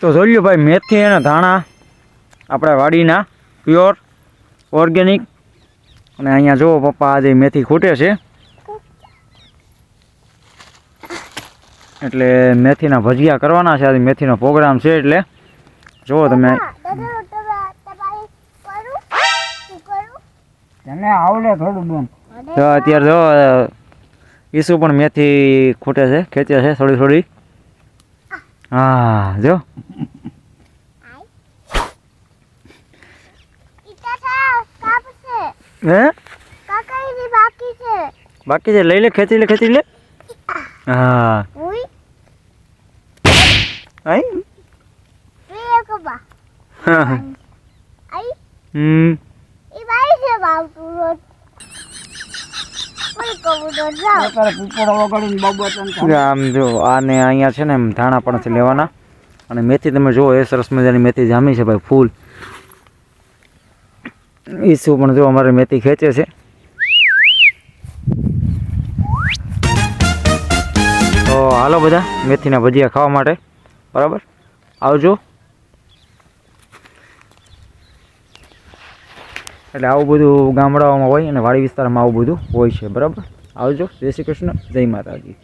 તો જોઈ લો ભાઈ, મેથી અને ધાણા આપણા વાડીના પ્યોર ઓર્ગેનિક. અને અહીંયા જુઓ પપ્પા આજે મેથી ખૂટે છે, એટલે મેથીના ભજીયા કરવાના છે. આજે મેથીનો પ્રોગ્રામ છે, એટલે જુઓ તમે. આવડે થોડું બેન. તો અત્યારે જો ઈસુ પણ મેથી ખૂટે છે, ખેંચે છે થોડી થોડી. હા જો હે બાકી છે, લઈ લે, ખેંચી લે, ખેંચી લે. હા આમ જો આને અહીંયા છે ને ધાણા પણ છે લેવાના. અને મેથી તમે જુઓ, એ સરસ મજાની મેથી જામી છે ભાઈ, ફૂલ. ઈસુ પણ જો અમારે મેથી ખેંચે છે. તો હાલો બધા મેથીના ભજીયા ખાવા માટે, બરાબર? આવજો. એટલે આવું બધું ગામડાઓમાં હોય અને વાડી વિસ્તારમાં આવું બધું હોય છે, બરાબર? આવજો. જય શ્રી કૃષ્ણ, જય માતાજી.